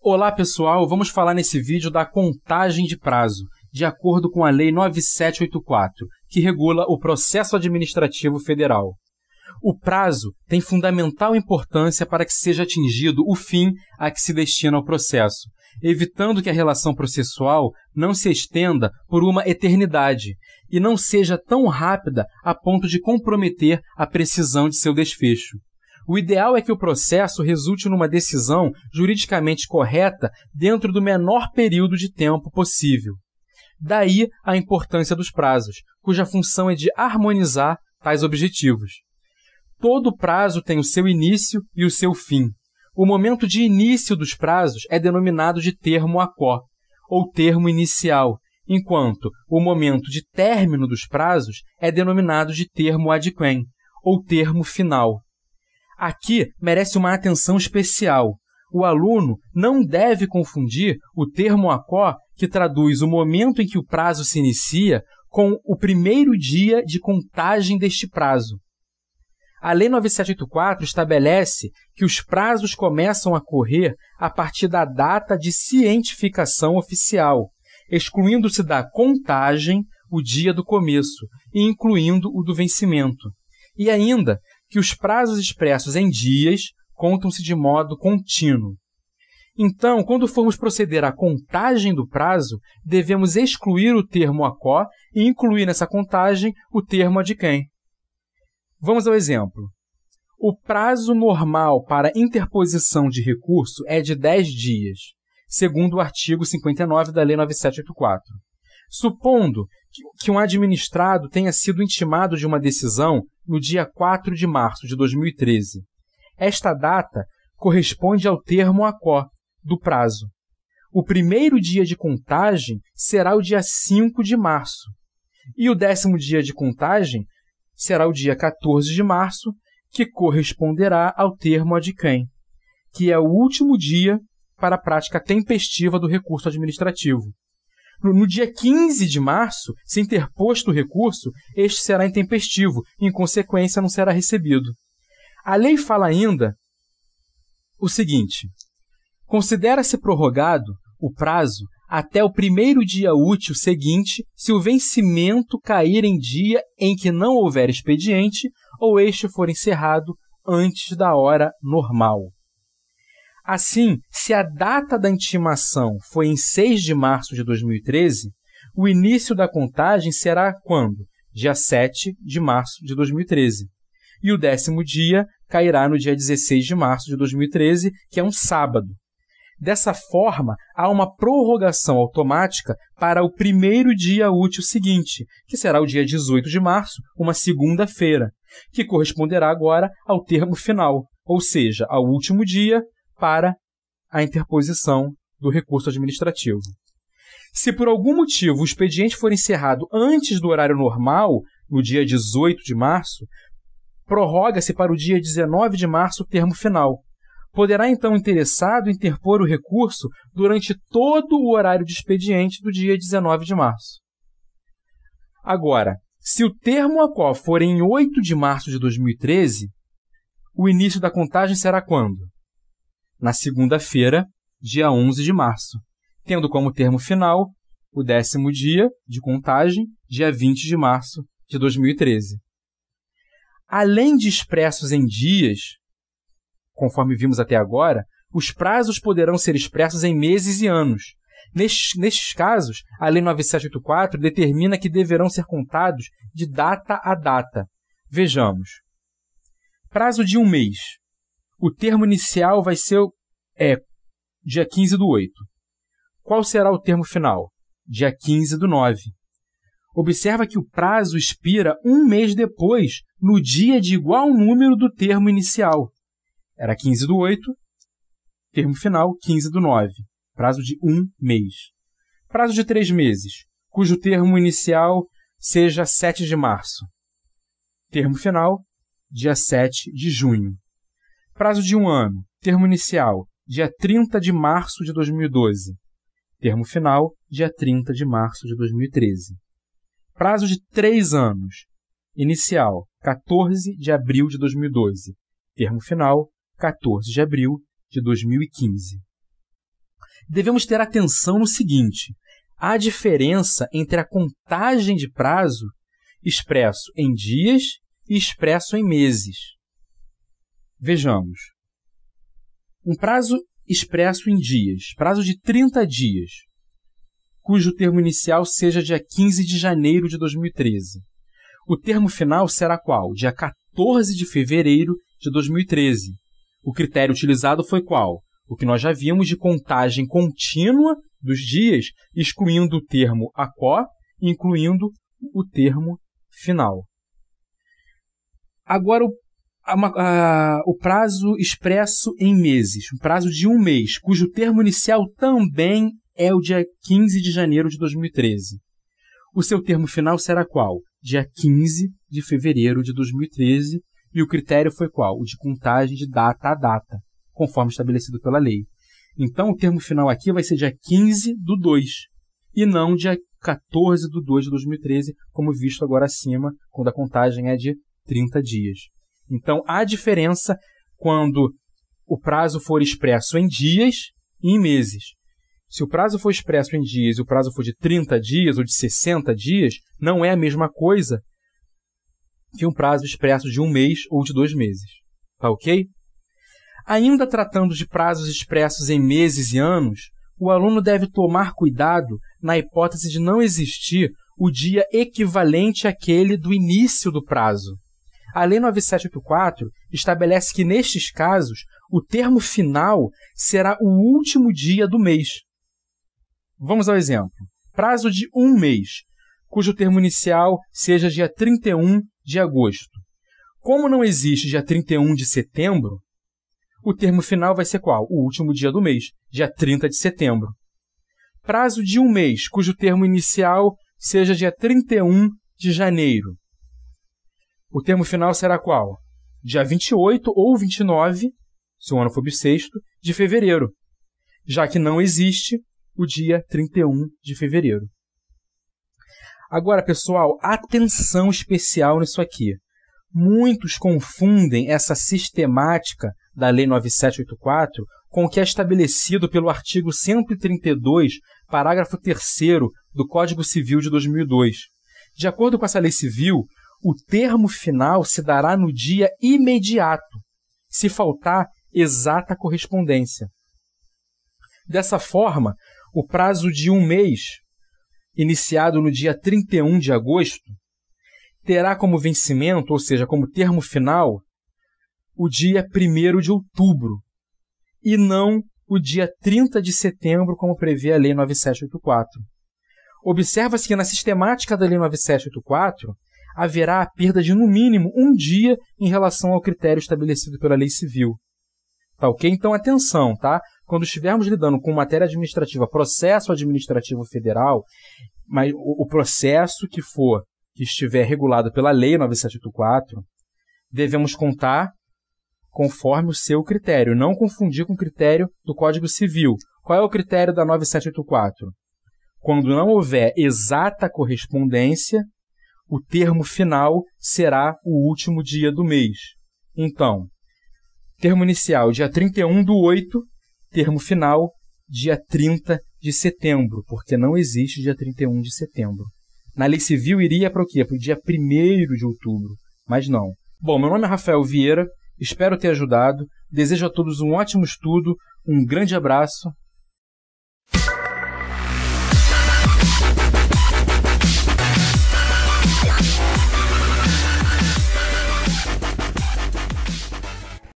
Olá pessoal, vamos falar nesse vídeo da contagem de prazo, de acordo com a Lei 9784, que regula o processo administrativo federal. O prazo tem fundamental importância para que seja atingido o fim a que se destina o processo, evitando que a relação processual não se estenda por uma eternidade e não seja tão rápida a ponto de comprometer a precisão de seu desfecho. O ideal é que o processo resulte numa decisão juridicamente correta dentro do menor período de tempo possível. Daí a importância dos prazos, cuja função é de harmonizar tais objetivos. Todo prazo tem o seu início e o seu fim. O momento de início dos prazos é denominado de termo a quo, ou termo inicial, enquanto o momento de término dos prazos é denominado de termo ad quem, ou termo final. Aqui merece uma atenção especial. O aluno não deve confundir o termo a quo, que traduz o momento em que o prazo se inicia, com o primeiro dia de contagem deste prazo. A Lei 9784 estabelece que os prazos começam a correr a partir da data de cientificação oficial, excluindo-se da contagem o dia do começo e incluindo o do vencimento. E ainda que os prazos expressos em dias contam-se de modo contínuo. Então, quando formos proceder à contagem do prazo, devemos excluir o termo a quo e incluir nessa contagem o termo ad quem. Vamos ao exemplo. O prazo normal para interposição de recurso é de 10 dias, segundo o artigo 59 da Lei 9784. Supondo que um administrado tenha sido intimado de uma decisão no dia 4 de março de 2013. Esta data corresponde ao termo a quo do prazo. O primeiro dia de contagem será o dia 5 de março, e o 10º dia de contagem será o dia 14 de março, que corresponderá ao termo ad quem, que é o último dia para a prática tempestiva do recurso administrativo. No dia 15 de março, se interposto o recurso, este será intempestivo e, em consequência, não será recebido. A lei fala ainda o seguinte: considera-se prorrogado o prazo até o primeiro dia útil seguinte se o vencimento cair em dia em que não houver expediente ou este for encerrado antes da hora normal. Assim, se a data da intimação foi em 6 de março de 2013, o início da contagem será quando? Dia 7 de março de 2013. E o 10º dia cairá no dia 16 de março de 2013, que é um sábado. Dessa forma, há uma prorrogação automática para o primeiro dia útil seguinte, que será o dia 18 de março, uma segunda-feira, que corresponderá agora ao termo final, ou seja, ao último dia para a interposição do recurso administrativo. Se por algum motivo o expediente for encerrado antes do horário normal, no dia 18 de março, prorroga-se para o dia 19 de março o termo final. Poderá então o interessado interpor o recurso durante todo o horário de expediente do dia 19 de março. Agora, se o termo a quo for em 8 de março de 2013, o início da contagem será quando? Na segunda-feira, dia 11 de março, tendo como termo final o 10º dia de contagem, dia 20 de março de 2013. Além de expressos em dias, conforme vimos até agora, os prazos poderão ser expressos em meses e anos. Nestes casos, a Lei 9784 determina que deverão ser contados de data a data. Vejamos. Prazo de um mês. O termo inicial vai ser dia 15/8. Qual será o termo final? Dia 15/9. Observa que o prazo expira um mês depois, no dia de igual número do termo inicial. Era 15/8, termo final 15/9, prazo de um mês. Prazo de 3 meses, cujo termo inicial seja 7 de março. Termo final, dia 7 de junho. Prazo de um ano, termo inicial, dia 30 de março de 2012. Termo final, dia 30 de março de 2013. Prazo de 3 anos, inicial, 14 de abril de 2012. Termo final, 14 de abril de 2015. devemos ter atenção no seguinte: há diferença entre a contagem de prazo expresso em dias e expresso em meses. Vejamos. Um prazo expresso em dias, prazo de 30 dias, cujo termo inicial seja dia 15 de janeiro de 2013. O termo final será qual? Dia 14 de fevereiro de 2013. O critério utilizado foi qual? O que nós já vimos de contagem contínua dos dias, excluindo o termo ACO e incluindo o termo final. Agora, o prazo expresso em meses, um prazo de um mês, cujo termo inicial também é o dia 15 de janeiro de 2013. O seu termo final será qual? Dia 15 de fevereiro de 2013, e o critério foi qual? O de contagem de data a data, conforme estabelecido pela lei. Então, o termo final aqui vai ser dia 15/2, e não dia 14/2 de 2013, como visto agora acima, quando a contagem é de 30 dias. Então, há diferença quando o prazo for expresso em dias e em meses. Se o prazo for expresso em dias e o prazo for de 30 dias ou de 60 dias, não é a mesma coisa que um prazo expresso de um mês ou de 2 meses. Tá ok? Ainda tratando de prazos expressos em meses e anos, o aluno deve tomar cuidado na hipótese de não existir o dia equivalente àquele do início do prazo. A Lei 9784 estabelece que, nestes casos, o termo final será o último dia do mês. Vamos ao exemplo. Prazo de um mês, cujo termo inicial seja dia 31 de agosto. Como não existe dia 31 de setembro, o termo final vai ser qual? O último dia do mês, dia 30 de setembro. Prazo de um mês, cujo termo inicial seja dia 31 de janeiro. O termo final será qual? Dia 28 ou 29, se o ano for bissexto, de fevereiro, já que não existe o dia 31 de fevereiro. Agora, pessoal, atenção especial nisso aqui. Muitos confundem essa sistemática da Lei 9784 com o que é estabelecido pelo artigo 132, parágrafo 3º do Código Civil de 2002. De acordo com essa lei civil, o termo final se dará no dia imediato, se faltar exata correspondência. Dessa forma, o prazo de um mês, iniciado no dia 31 de agosto, terá como vencimento, ou seja, como termo final, o dia 1º de outubro, e não o dia 30 de setembro, como prevê a Lei 9784. Observa-se que na sistemática da Lei 9784, haverá a perda de, no mínimo, um dia em relação ao critério estabelecido pela lei civil. Tá ok? Então, atenção, tá? Quando estivermos lidando com matéria administrativa, processo administrativo federal, mas o processo que estiver regulado pela lei 9784, devemos contar conforme o seu critério, não confundir com o critério do Código Civil. Qual é o critério da 9784? Quando não houver exata correspondência, o termo final será o último dia do mês. Então, termo inicial, dia 31/8, termo final, dia 30 de setembro, porque não existe dia 31 de setembro. Na lei civil iria para o quê? Para o dia 1º de outubro, mas não. Bom, meu nome é Rafael Vieira, espero ter ajudado, desejo a todos um ótimo estudo, um grande abraço